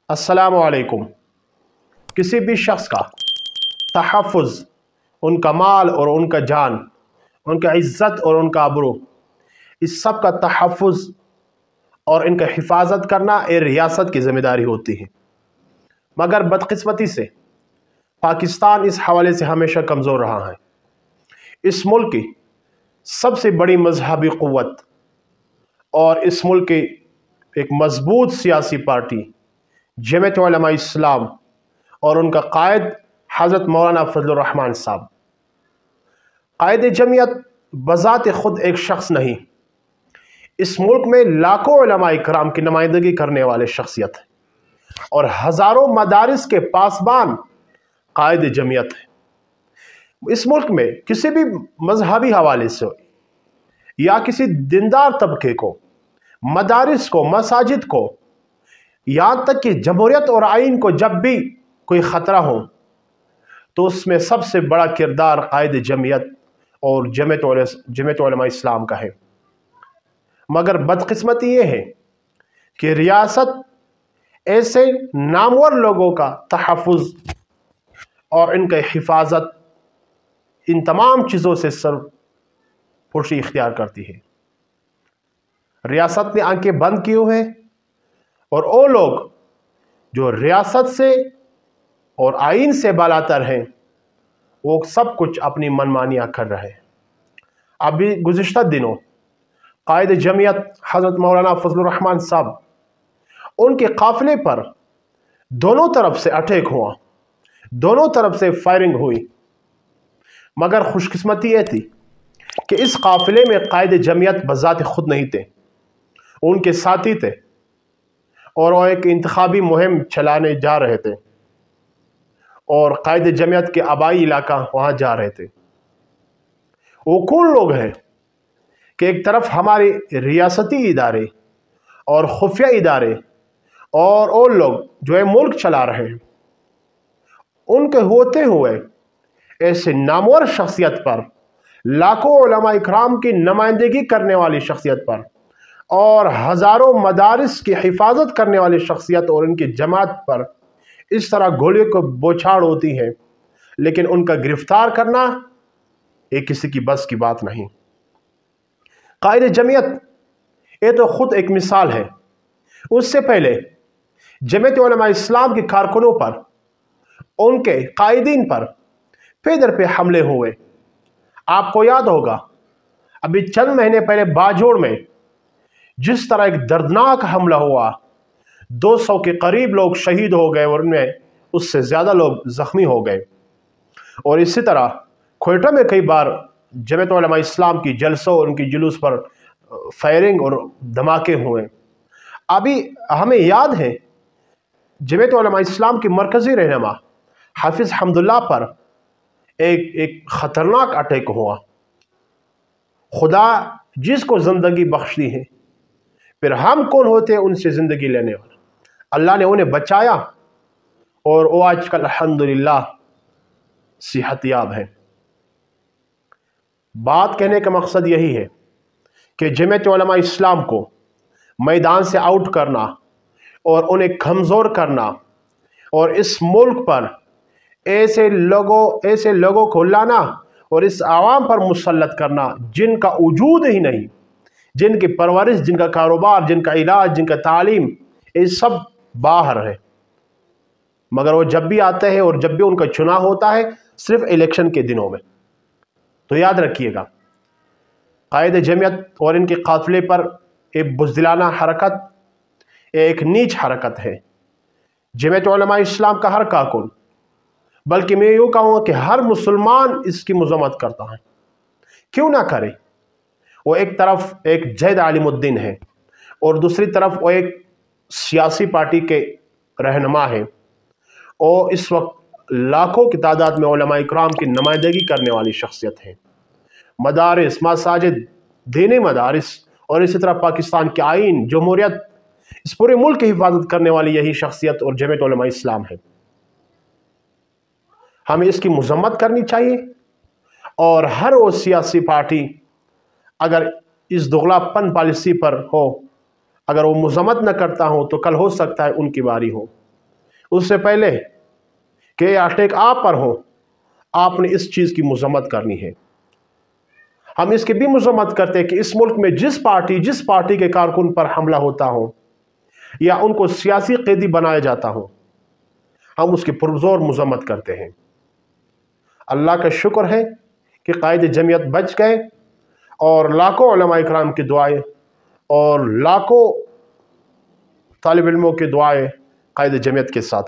अस्सलामु अलैकुम। किसी भी शख्स का तहफ़्फ़ुज़, उनका माल और उनका जान, उनका इज़्ज़त और उनका आबरू, इस सब का तहफ़्फ़ुज़ और इनका हिफाजत करना एक रियासत की ज़िम्मेदारी होती है। मगर बदकिस्मती से पाकिस्तान इस हवाले से हमेशा कमज़ोर रहा है। इस मुल्क की सबसे बड़ी मजहबी क़ुव्वत और इस मुल्क की एक मजबूत सियासी पार्टी जमीयत उलमा इस्लाम और उनका कायद हज़रत मौलाना फजलुर रहमान साहब। कायद जमीयत बज़ात खुद एक शख्स नहीं, इस मुल्क में लाखों उलमा इकराम की नुमाइंदगी करने वाले शख्सियत है और हज़ारों मदारिस के पासबान कायद जमीयत है। इस मुल्क में किसी भी मजहबी हवाले से या किसी दीनदार तबके को, मदारिस को, मसाजिद को, यहाँ तक कि जमहूरियत और आइन को जब भी कोई ख़तरा हो तो उसमें सबसे बड़ा किरदार कायद जमीयत और जमीयत उलमा इस्लाम का है। मगर बदकिस्मती ये है कि रियासत ऐसे नामवर लोगों का तहफ़्फ़ुज़ और इनका हिफाजत, इन तमाम चीज़ों से सरपुर्शी इख्तियार करती है। रियासत ने आंखें बंद की हुई हैं और वो लोग जो रियासत से और आइन से बालातर हैं वो सब कुछ अपनी मनमानियाँ कर रहे हैं। अभी गुज़िश्ता दिनों कायद जमीयत हज़रत मौलाना फजलुर रहमान साहब, उनके काफ़िले पर दोनों तरफ से अटैक हुआ, दोनों तरफ से फायरिंग हुई। मगर खुशकिस्मती ये थी कि इस काफ़िले में कायद जमीयत बज़ात खुद नहीं थे, उनके साथी थे और वो एक इंतखाबी मुहिम चलाने जा रहे थे और कायद जमीयत के आबाई इलाका वहाँ जा रहे थे। वो कौन लोग हैं कि एक तरफ हमारे रियासती इदारे और खुफिया इदारे और वो लोग जो है मुल्क चला रहे हैं, उनके होते हुए ऐसे नामवर शख्सियत पर, लाखों उलमा इकराम की नुमाइंदगी करने वाली शख्सियत पर और हज़ारों मदारिस की हिफाजत करने वाली शख्सियत और उनकी जमात पर इस तरह गोलियों को बौछार होती है, लेकिन उनका गिरफ्तार करना ये किसी की बस की बात नहीं। कायद जमीयत ये तो खुद एक मिसाल है। उससे पहले जमीयत उलमा इस्लाम के कारकुनों पर, उनके कायदीन पर पेदर पे हमले हुए। आपको याद होगा अभी चंद महीने पहले बाजोड़ में जिस तरह एक दर्दनाक हमला हुआ, 200 के करीब लोग शहीद हो गए और उनमें उससे ज़्यादा लोग ज़ख्मी हो गए। और इसी तरह क्वेटा में कई बार जमीयत उलमा इस्लाम की जलसों और उनकी जुलूस पर फायरिंग और धमाके हुए। अभी हमें याद है जमीयत उलमा इस्लाम की मरकज़ी रहनुमा हाफिज़ हम्दुल्लाह पर एक ख़तरनाक अटैक हुआ। खुदा जिसको ज़िंदगी बख्शती है, फिर हम कौन होते हैं उनसे ज़िंदगी लेने वाले। अल्लाह ने उन्हें बचाया और वो आजकल अल्हम्दुलिल्लाह सेहतयाब है। बात कहने का मकसद यही है कि जमीयत उलमा इस्लाम को मैदान से आउट करना और उन्हें कमज़ोर करना और इस मुल्क पर ऐसे लोगों को लाना और इस आवाम पर मुसल्लत करना जिनका वजूद ही नहीं, जिनकी परवरिश, जिनका कारोबार, जिनका इलाज, जिनका तालीम, ये सब बाहर है। मगर वो जब भी आते हैं और जब भी उनका चुनाव होता है सिर्फ इलेक्शन के दिनों में। तो याद रखिएगा कायद जमीयत और इनके काफ़िले पर एक बुज़दिलाना हरकत, एक नीच हरकत है। जमीयत उलमा इस्लाम का हर कारकुन, बल्कि मैं यूँ कहूँगा कि हर मुसलमान इसकी मज़म्मत करता है। क्यों ना करे। वो एक तरफ एक जैद आलिमुद्दीन है और दूसरी तरफ वो एक सियासी पार्टी के रहनुमा है और इस वक्त लाखों की तादाद में उलमा इकराम की नुमाइंदगी करने वाली शख्सियत है। मदारिस, मसाजिद, दीनी मदारिस और इसी तरह पाकिस्तान के आइन, जमहूरियत, इस पूरे मुल्क की हिफाजत करने वाली यही शख्सियत और जमीयत उलमा इस्लाम है। हमें इसकी मज़म्मत करनी चाहिए और हर वो सियासी पार्टी अगर इस दोगलापन पॉलिसी पर हो, अगर वो मज़म्मत न करता हो तो कल हो सकता है उनकी बारी हो। उससे पहले कि यह अटैक आप पर हो, आपने इस चीज़ की मजम्मत करनी है। हम इसकी भी मजम्मत करते हैं कि इस मुल्क में जिस पार्टी के कारकुन पर हमला होता हो या उनको सियासी कैदी बनाया जाता हो, हम उसकी पुरजोर मजम्मत करते हैं। अल्लाह का शुक्र है कि कायद जमीयत बच गए और लाखों उलमा इकराम की दुआएं और लाखों तालिब इल्मों की दुआएं कायद जमीयत के साथ